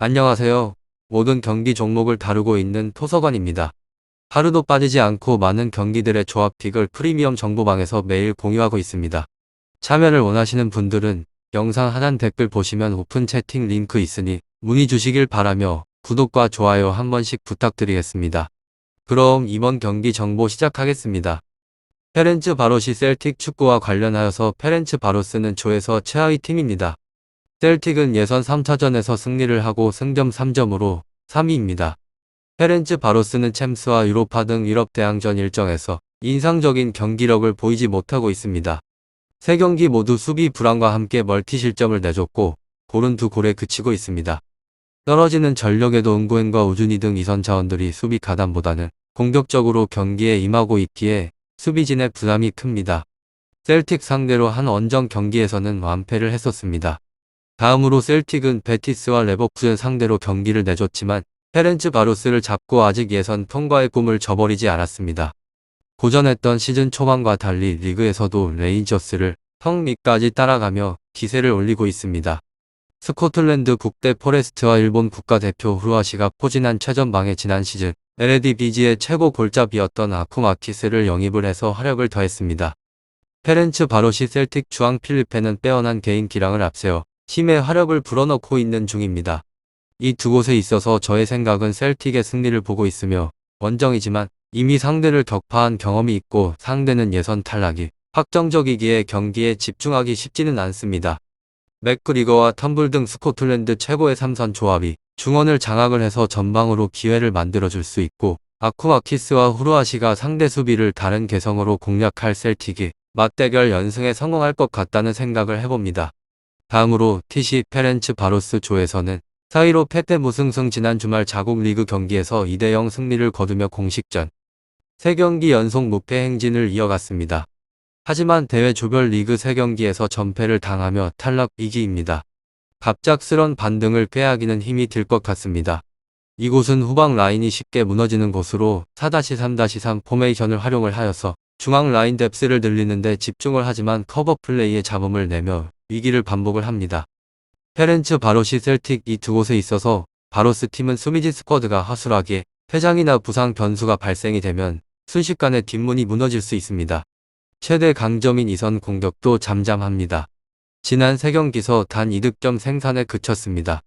안녕하세요. 모든 경기 종목을 다루고 있는 토서관입니다. 하루도 빠지지 않고 많은 경기들의 조합픽을 프리미엄 정보방에서 매일 공유하고 있습니다. 참여를 원하시는 분들은 영상 하단 댓글 보시면 오픈 채팅 링크 있으니 문의 주시길 바라며 구독과 좋아요 한 번씩 부탁드리겠습니다. 그럼 이번 경기 정보 시작하겠습니다. 페렌츠 바롯이 셀틱 축구와 관련하여서 페렌츠 바로스는 조에서 최하위 팀입니다. 셀틱은 예선 3차전에서 승리를 하고 승점 3점으로 3위입니다. 페렌츠 바로스는 챔스와 유로파 등 유럽 대항전 일정에서 인상적인 경기력을 보이지 못하고 있습니다. 3경기 모두 수비 불안과 함께 멀티 실점을 내줬고 골은 2골에 그치고 있습니다. 떨어지는 전력에도 은구엔과 우준희 등 이선 자원들이 수비 가담보다는 공격적으로 경기에 임하고 있기에 수비진의 부담이 큽니다. 셀틱 상대로 한 원정 경기에서는 완패를 했었습니다. 다음으로 셀틱은 베티스와 레버쿠젠 상대로 경기를 내줬지만 페렌츠 바로스를 잡고 아직 예선 통과의 꿈을 저버리지 않았습니다. 고전했던 시즌 초반과 달리 리그에서도 레인저스를 턱 밑까지 따라가며 기세를 올리고 있습니다. 스코틀랜드 국대 포레스트와 일본 국가대표 후루아시가 포진한 최전방에 지난 시즌 LADBG의 최고 골잡이였던 아쿠마키스를 영입을 해서 화력을 더했습니다. 페렌츠 바롯이 셀틱 주앙 필리페는 빼어난 개인 기량을 앞세워 팀의 화력을 불어넣고 있는 중입니다. 이 두 곳에 있어서 저의 생각은 셀틱의 승리를 보고 있으며 원정이지만 이미 상대를 격파한 경험이 있고 상대는 예선 탈락이 확정적이기에 경기에 집중하기 쉽지는 않습니다. 맥그리거와 텀블 등 스코틀랜드 최고의 3선 조합이 중원을 장악을 해서 전방으로 기회를 만들어줄 수 있고 아쿠마키스와 후루아시가 상대 수비를 다른 개성으로 공략할 셀틱이 맞대결 연승에 성공할 것 같다는 생각을 해봅니다. 다음으로 TC 페렌츠 바로스 조에서는 4위로 패패 무승승 지난 주말 자국 리그 경기에서 2대0 승리를 거두며 공식전 3경기 연속 무패 행진을 이어갔습니다. 하지만 대회 조별 리그 3경기에서 전패를 당하며 탈락 위기입니다. 갑작스런 반등을 꾀하기는 힘이 들 것 같습니다. 이곳은 후방 라인이 쉽게 무너지는 곳으로 4-3-3 포메이션을 활용을 하여서 중앙 라인 뎁스를 늘리는데 집중을 하지만 커버 플레이에 잡음을 내며 위기를 반복을 합니다. 페렌츠 바롯이 셀틱 이 두 곳에 있어서 바로스 팀은 수비진 스쿼드가 허술하기에 퇴장이나 부상 변수가 발생이 되면 순식간에 뒷문이 무너질 수 있습니다. 최대 강점인 이선 공격도 잠잠합니다. 지난 3경기서 단 2득점 생산에 그쳤습니다.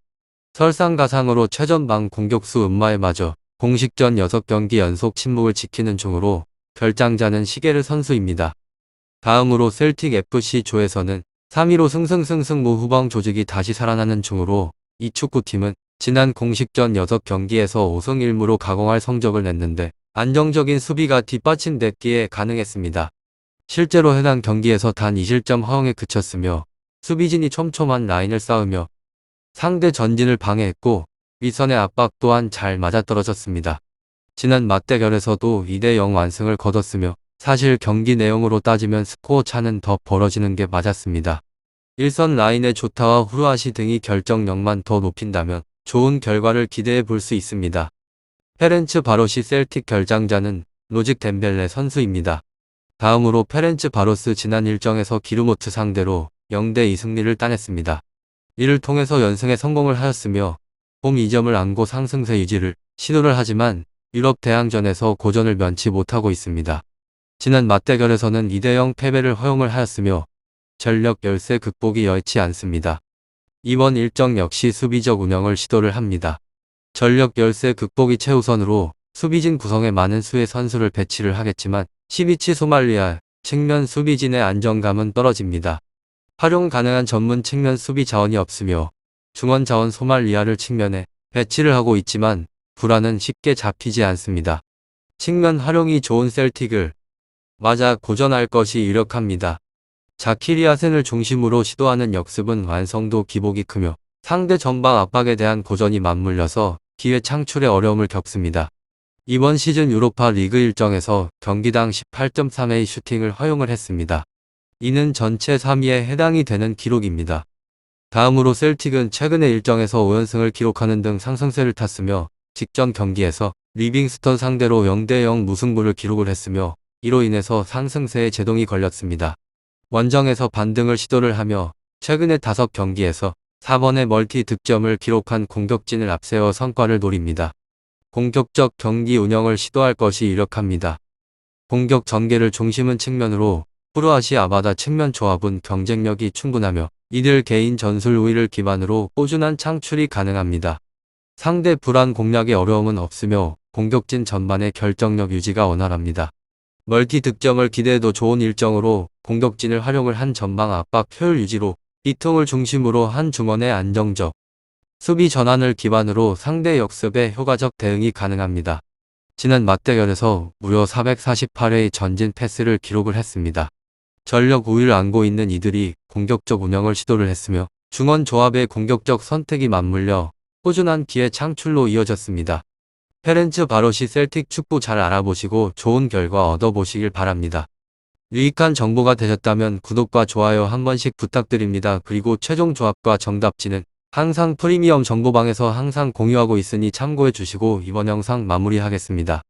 설상가상으로 최전방 공격수 음마에마저 공식전 6경기 연속 침묵을 지키는 중으로 결장자는 시게르 선수입니다. 다음으로 셀틱 FC 조에서는 3위로 승승승승무 후방 조직이 다시 살아나는 중으로 이 축구팀은 지난 공식전 6경기에서 5승 1무로 가공할 성적을 냈는데 안정적인 수비가 뒷받침됐기에 가능했습니다. 실제로 해당 경기에서 단 2실점 허용에 그쳤으며 수비진이 촘촘한 라인을 쌓으며 상대 전진을 방해했고 윗선의 압박 또한 잘 맞아떨어졌습니다. 지난 맞대결에서도 2대0 완승을 거뒀으며 사실 경기 내용으로 따지면 스코어 차는 더 벌어지는 게 맞았습니다. 일선 라인의 조타와 후루아시 등이 결정력만 더 높인다면 좋은 결과를 기대해 볼 수 있습니다. 페렌츠 바롯이 셀틱 결장자는 로직 덴벨레 선수입니다. 다음으로 페렌츠 바로스 지난 일정에서 기르모트 상대로 0대2 승리를 따냈습니다. 이를 통해서 연승에 성공을 하였으며 홈 2점을 안고 상승세 유지를 시도를 하지만 유럽 대항전에서 고전을 면치 못하고 있습니다. 지난 맞대결에서는 2대0 패배를 허용을 하였으며 전력 열세 극복이 여의치 않습니다. 이번 일정 역시 수비적 운영을 시도를 합니다. 전력 열세 극복이 최우선으로 수비진 구성에 많은 수의 선수를 배치를 하겠지만 12치 소말리아 측면 수비진의 안정감은 떨어집니다. 활용 가능한 전문 측면 수비 자원이 없으며 중원 자원 소말리아를 측면에 배치를 하고 있지만 불안은 쉽게 잡히지 않습니다. 측면 활용이 좋은 셀틱을 맞아 고전할 것이 유력합니다. 자키리아센을 중심으로 시도하는 역습은 완성도 기복이 크며 상대 전방 압박에 대한 고전이 맞물려서 기회 창출에 어려움을 겪습니다. 이번 시즌 유로파 리그 일정에서 경기당 18.3의 슈팅을 허용을 했습니다. 이는 전체 3위에 해당이 되는 기록입니다. 다음으로 셀틱은 최근의 일정에서 5연승을 기록하는 등 상승세를 탔으며 직전 경기에서 리빙스턴 상대로 0대0 무승부를 기록을 했으며 이로 인해서 상승세에 제동이 걸렸습니다. 원정에서 반등을 시도를 하며 최근의 5경기에서 4번의 멀티 득점을 기록한 공격진을 앞세워 성과를 노립니다. 공격적 경기 운영을 시도할 것이 유력합니다. 공격 전개를 중심은 측면으로 후르아시 아바다 측면 조합은 경쟁력이 충분하며 이들 개인 전술 우위를 기반으로 꾸준한 창출이 가능합니다. 상대 불안 공략의 어려움은 없으며 공격진 전반의 결정력 유지가 원활합니다. 멀티 득점을 기대해도 좋은 일정으로 공격진을 활용을 한 전방 압박 효율 유지로 이통을 중심으로 한 중원의 안정적 수비 전환을 기반으로 상대 역습에 효과적 대응이 가능합니다. 지난 맞대결에서 무려 448회의 전진 패스를 기록을 했습니다. 전력 우위를 안고 있는 이들이 공격적 운영을 시도를 했으며 중원 조합의 공격적 선택이 맞물려 꾸준한 기회 창출로 이어졌습니다. 페렌츠 바로시 셀틱 축구 잘 알아보시고 좋은 결과 얻어보시길 바랍니다. 유익한 정보가 되셨다면 구독과 좋아요 한 번씩 부탁드립니다. 그리고 최종 조합과 정답지는 항상 프리미엄 정보방에서 항상 공유하고 있으니 참고해 주시고 이번 영상 마무리하겠습니다.